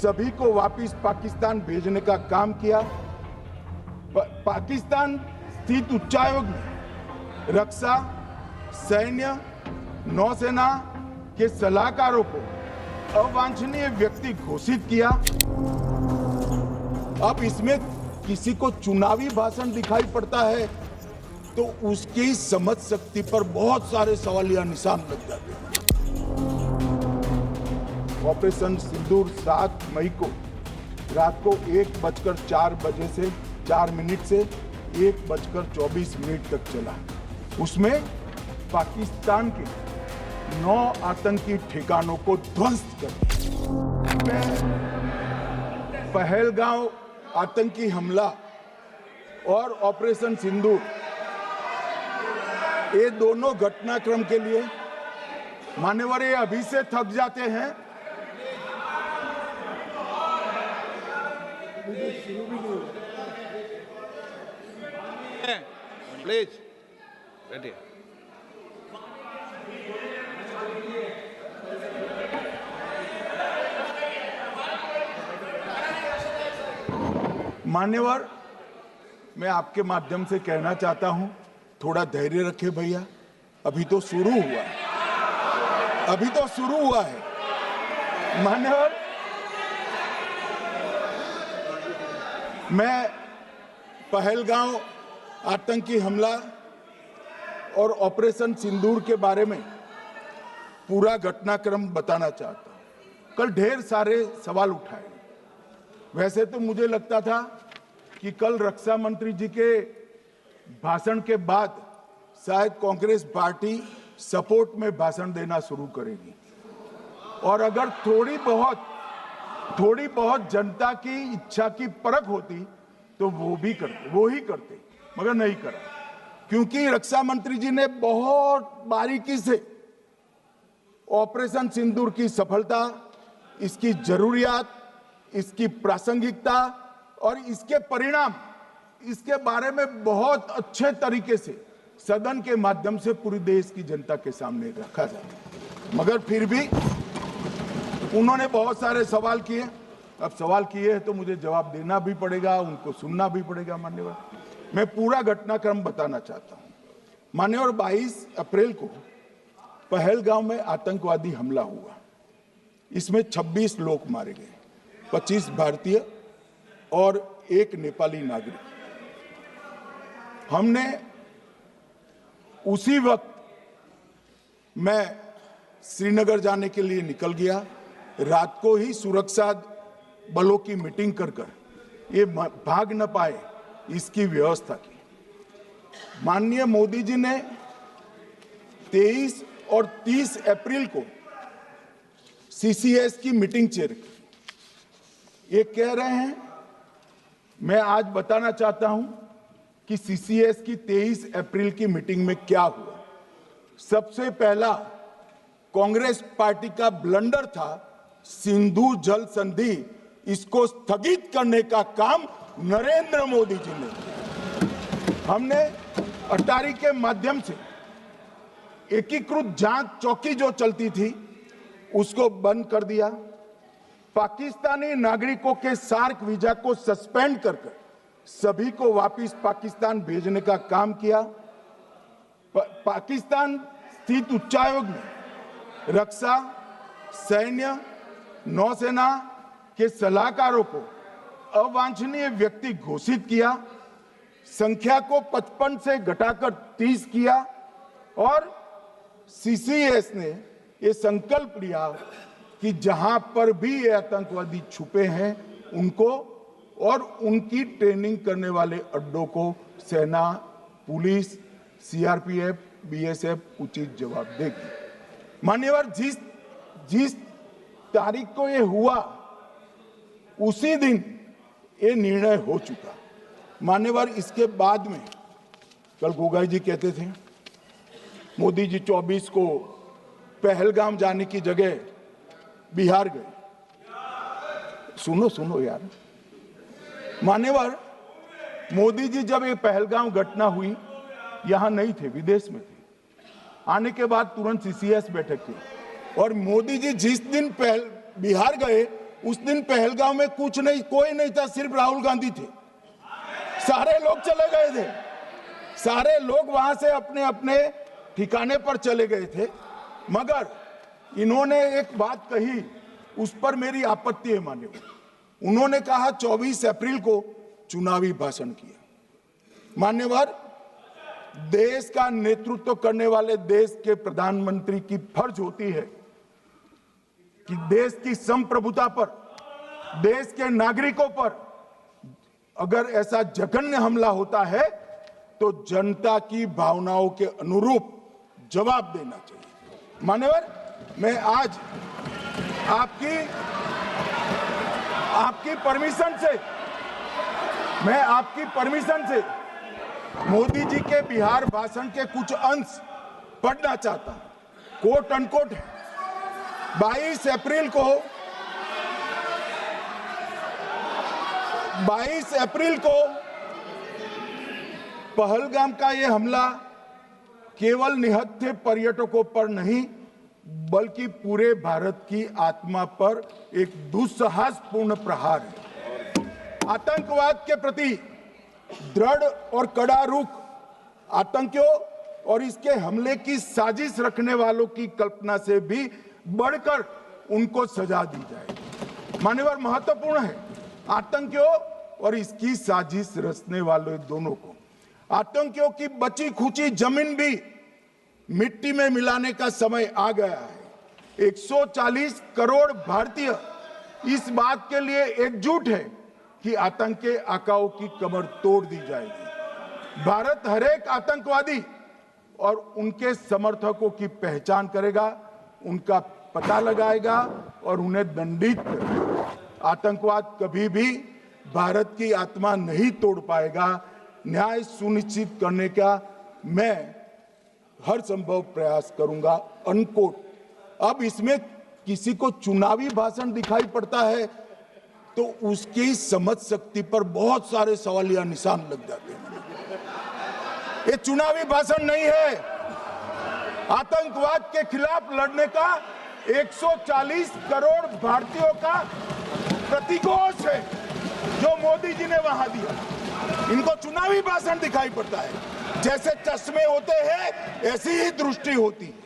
सभी को वापस पाकिस्तान भेजने का काम किया। पाकिस्तान स्थित उच्चायोग ने रक्षा, सैन्य, नौसेना के सलाहकारों को अवांछनीय व्यक्ति घोषित किया। अब इसमें किसी को चुनावी भाषण दिखाई पड़ता है तो उसकी समझ शक्ति पर बहुत सारे सवालिया निशान लग जाते हैं। ऑपरेशन सिंदूर 7 मई को रात को 1:04 से 4 मिनट से 1:24 तक चला। उसमें पाकिस्तान के 9 आतंकी ठिकानों को ध्वस्त कर दिया। पहलगांव आतंकी हमला और ऑपरेशन सिंदूर, ये दोनों घटनाक्रम के लिए मान्यवर ये अभी से थक जाते हैं। प्लीज बैठिए। मान्यवर, मैं आपके माध्यम से कहना चाहता हूं, थोड़ा धैर्य रखे भैया, अभी तो शुरू हुआ है, अभी तो शुरू हुआ है। मान्यवर, मैं पहलगांव आतंकी हमला और ऑपरेशन सिंदूर के बारे में पूरा घटनाक्रम बताना चाहता हूं। कल ढेर सारे सवाल उठाए। वैसे तो मुझे लगता था कि कल रक्षा मंत्री जी के भाषण के बाद शायद कांग्रेस पार्टी सपोर्ट में भाषण देना शुरू करेगी और अगर थोड़ी बहुत जनता की इच्छा की परख होती तो वो ही करते, मगर नहीं करा। क्योंकि रक्षा मंत्री जी ने बहुत बारीकी से ऑपरेशन सिंदूर की सफलता, इसकी जरूरियात, इसकी प्रासंगिकता और इसके परिणाम, इसके बारे में बहुत अच्छे तरीके से सदन के माध्यम से पूरी देश की जनता के सामने रखा जाए। मगर फिर भी उन्होंने बहुत सारे सवाल किए। अब सवाल किए हैं तो मुझे जवाब देना भी पड़ेगा, उनको सुनना भी पड़ेगा। मान्यवर, मैं पूरा घटनाक्रम बताना चाहता हूं। मान्यवर, 22 अप्रैल को पहलगांव में आतंकवादी हमला हुआ। इसमें 26 लोग मारे गए, 25 भारतीय और 1 नेपाली नागरिक। हमने उसी वक्त मैं श्रीनगर जाने के लिए निकल गया। रात को ही सुरक्षा बलों की मीटिंग कर ये भाग न पाए इसकी व्यवस्था की। माननीय मोदी जी ने 23 और 30 अप्रैल को सीसीएस की मीटिंग चेयर की। ये कह रहे हैं, मैं आज बताना चाहता हूं कि सीसीएस की 23 अप्रैल की मीटिंग में क्या हुआ। सबसे पहला कांग्रेस पार्टी का ब्लंडर था सिंधु जल संधि, इसको स्थगित करने का काम नरेंद्र मोदी जी ने किया। हमने अटारी के माध्यम से एकीकृत जांच चौकी जो चलती थी उसको बंद कर दिया। पाकिस्तानी नागरिकों के सार्क वीजा को सस्पेंड कर सभी को वापस पाकिस्तान भेजने का काम किया। पाकिस्तान स्थित उच्चायोग ने रक्षा, सैन्य, नौसेना के सलाहकारों को अवांछनीय व्यक्ति घोषित किया। संख्या को 55 से घटाकर 30 किया और सीसीएस ने ये संकल्प लिया कि जहां पर भी ये आतंकवादी छुपे हैं उनको और उनकी ट्रेनिंग करने वाले अड्डों को सेना, पुलिस, सीआरपीएफ, बीएसएफ उचित जवाब देगी। मान्यवर, जिस तारीख को ये हुआ उसी दिन ये निर्णय हो चुका। मान्यवर, इसके बाद में कल गोगाई जी कहते थे मोदी जी 24 को पहलगाम जाने की जगह बिहार गए। सुनो यार। मान्यवर, मोदी जी जब ये पहलगाम घटना हुई यहां नहीं थे, विदेश में थे। आने के बाद तुरंत सीसीएस बैठक की और मोदी जी जिस दिन बिहार गए उस दिन पहलगाम में कुछ नहीं, कोई नहीं था, सिर्फ राहुल गांधी थे। सारे लोग चले गए थे, सारे लोग वहां से अपने अपने ठिकाने पर चले गए थे। मगर इन्होंने एक बात कही, उस पर मेरी आपत्ति है मान्यवर। उन्होंने कहा 24 अप्रैल को चुनावी भाषण किया। मान्यवर, देश का नेतृत्व करने वाले देश के प्रधानमंत्री की फर्ज होती है कि देश की संप्रभुता पर, देश के नागरिकों पर अगर ऐसा जघन्य हमला होता है तो जनता की भावनाओं के अनुरूप जवाब देना चाहिए। मान्यवर, मैं आज आपकी परमिशन से मोदी जी के बिहार भाषण के कुछ अंश पढ़ना चाहता हूं। कोट अनकोट है। 22 अप्रैल को पहलगाम का यह हमला केवल निहत्थे पर्यटकों पर नहीं बल्कि पूरे भारत की आत्मा पर एक दुस्साहसपूर्ण प्रहार है। आतंकवाद के प्रति दृढ़ और कड़ा रुख, आतंकियों और इसके हमले की साजिश रखने वालों की कल्पना से भी बढ़कर उनको सजा दी जाए। मान्यवर, महत्वपूर्ण है आतंकियों और इसकी साजिश रचने वाले दोनों को, आतंकियों की बची खुची जमीन भी मिट्टी में मिलाने का समय आ गया है। 140 करोड़ भारतीय इस बात के लिए एकजुट है कि आतंकी आकाओं की कमर तोड़ दी जाएगी। भारत हर एक आतंकवादी और उनके समर्थकों की पहचान करेगा, उनका पता लगाएगा और उन्हें दंडित करेगा। आतंकवाद कभी भी भारत की आत्मा नहीं तोड़ पाएगा। न्याय सुनिश्चित करने का मैं हर संभव प्रयास करूंगा। अनकोट। अब इसमें किसी को चुनावी भाषण दिखाई पड़ता है तो उसकी समझ शक्ति पर बहुत सारे सवालिया निशान लग जाते हैं। ये चुनावी भाषण नहीं है, आतंकवाद के खिलाफ लड़ने का 140 करोड़ भारतीयों का प्रतिघोष है जो मोदी जी ने वहां दिया। इनको चुनावी भाषण दिखाई पड़ता है। जैसे चश्मे होते हैं ऐसी ही दृष्टि होती है।